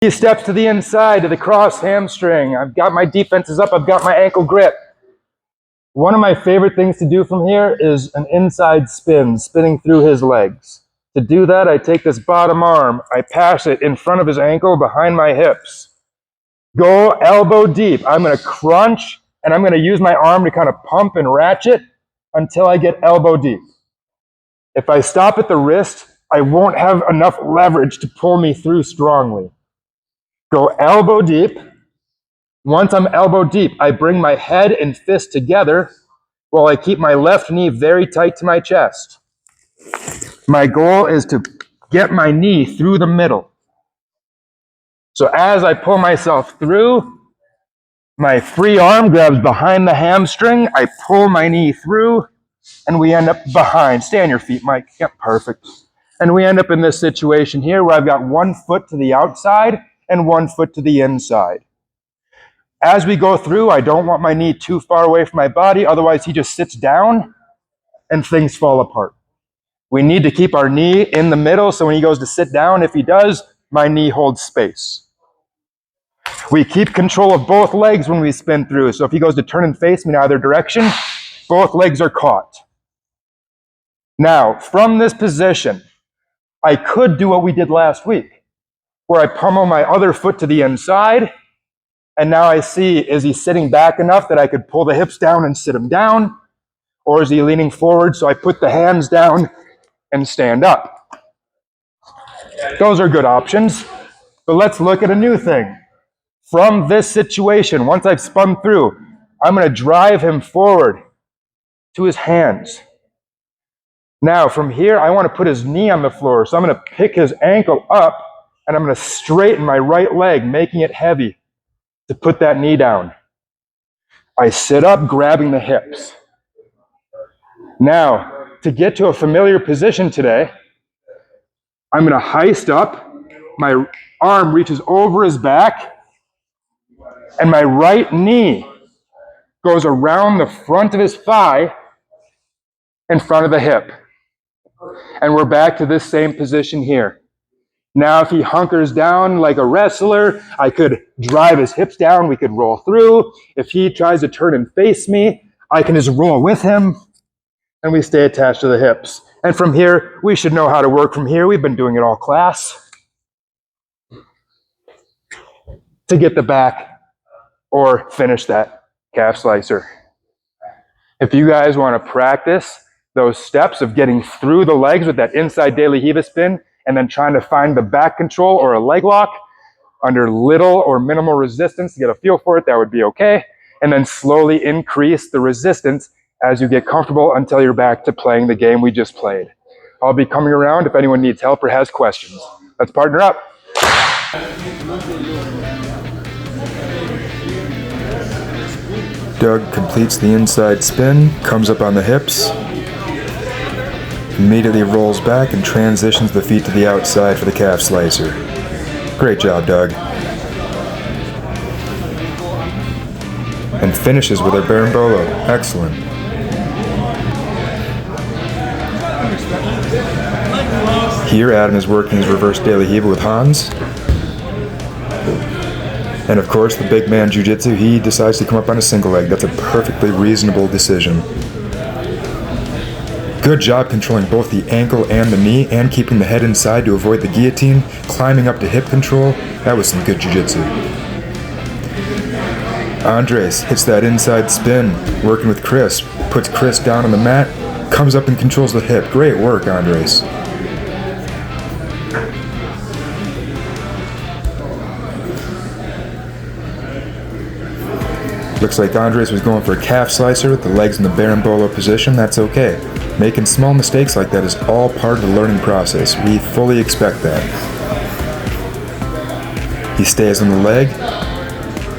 He steps to the inside, to the cross hamstring. I've got my defenses up. I've got my ankle grip. One of my favorite things to do from here is an inside spin, spinning through his legs. To do that, I take this bottom arm. I pass it in front of his ankle, behind my hips. Go elbow deep. I'm going to crunch, and I'm going to use my arm to kind of pump and ratchet until I get elbow deep. If I stop at the wrist, I won't have enough leverage to pull me through strongly. Go elbow deep. Once I'm elbow deep, I bring my head and fist together while I keep my left knee very tight to my chest. My goal is to get my knee through the middle. So as I pull myself through, my free arm grabs behind the hamstring. I pull my knee through, and we end up behind. Stay on your feet, Mike. Yep, perfect. And we end up in this situation here where I've got 1 foot to the outside and 1 foot to the inside. As we go through, I don't want my knee too far away from my body, otherwise he just sits down and things fall apart. We need to keep our knee in the middle, so when he goes to sit down, if he does, my knee holds space. We keep control of both legs when we spin through, so if he goes to turn and face me in either direction, both legs are caught. Now, from this position, I could do what we did last week, where I pummel my other foot to the inside, and now I see, is he sitting back enough that I could pull the hips down and sit him down, or is he leaning forward so I put the hands down and stand up? Those are good options, but let's look at a new thing. From this situation, once I've spun through, I'm going to drive him forward to his hands. Now, from here, I want to put his knee on the floor, so I'm going to pick his ankle up, and I'm going to straighten my right leg, making it heavy to put that knee down. I sit up, grabbing the hips. Now, to get to a familiar position today, I'm going to heist up, my arm reaches over his back, and my right knee goes around the front of his thigh in front of the hip. And we're back to this same position here. Now, if he hunkers down like a wrestler, I could drive his hips down, we could roll through. If he tries to turn and face me, I can just roll with him, and we stay attached to the hips. And from here, we should know how to work from here. We've been doing it all class. To get the back or finish that calf slicer. If you guys want to practice those steps of getting through the legs with that inside De La Riva spin and then trying to find the back control or a leg lock under little or minimal resistance to get a feel for it, that would be okay. And then slowly increase the resistance as you get comfortable until you're back to playing the game we just played. I'll be coming around if anyone needs help or has questions. Let's partner up. Doug completes the inside spin, comes up on the hips, immediately rolls back and transitions the feet to the outside for the calf slicer. Great job, Doug. And finishes with our berimbolo. Excellent. Here, Adam is working his reverse De La Riva with Hans. And of course, the big man jiu-jitsu, he decides to come up on a single leg. That's a perfectly reasonable decision. Good job controlling both the ankle and the knee and keeping the head inside to avoid the guillotine, climbing up to hip control. That was some good jiu-jitsu. Andres hits that inside spin, working with Chris, puts Chris down on the mat, comes up and controls the hip. Great work, Andres. Looks like Andres was going for a calf slicer with the legs in the berimbolo position. That's okay. Making small mistakes like that is all part of the learning process. We fully expect that. He stays on the leg,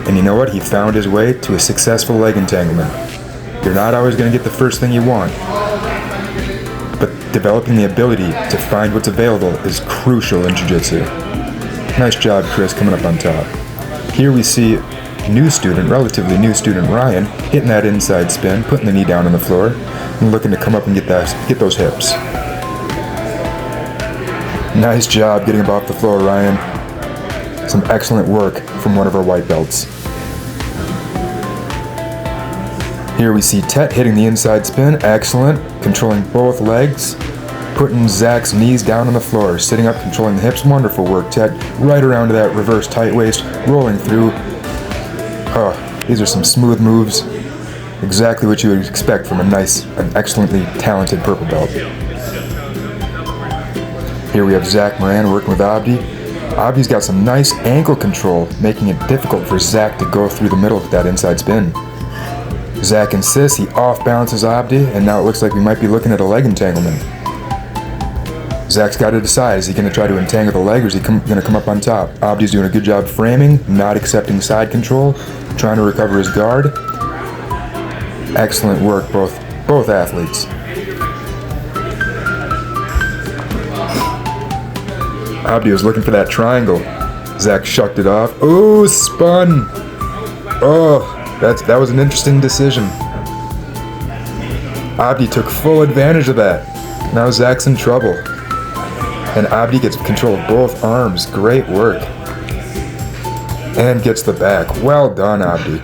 and you know what? He found his way to a successful leg entanglement. You're not always going to get the first thing you want, but developing the ability to find what's available is crucial in jiu-jitsu. Nice job, Chris, coming up on top. Here we see relatively new student Ryan, hitting that inside spin, putting the knee down on the floor, and looking to come up and get those hips. Nice job getting him off the floor, Ryan. Some excellent work from one of our white belts. Here we see Tet hitting the inside spin, excellent, controlling both legs, putting Zach's knees down on the floor, sitting up, controlling the hips, wonderful work, Tet, right around to that reverse tight waist, rolling through. Oh, these are some smooth moves, exactly what you would expect from an excellently talented purple belt. Here we have Zach Moran working with Abdi. Abdi's got some nice ankle control, making it difficult for Zach to go through the middle with that inside spin. Zach insists, he off-balances Abdi, and now it looks like we might be looking at a leg entanglement. Zach's got to decide, is he going to try to entangle the leg, or is he going to come up on top? Abdi's doing a good job framing, not accepting side control, trying to recover his guard. Excellent work, both athletes. Abdi was looking for that triangle. Zach shucked it off. Ooh, spun! Oh, that was an interesting decision. Abdi took full advantage of that. Now Zach's in trouble. And Abdi gets control of both arms. Great work. And gets the back. Well done, Abdi.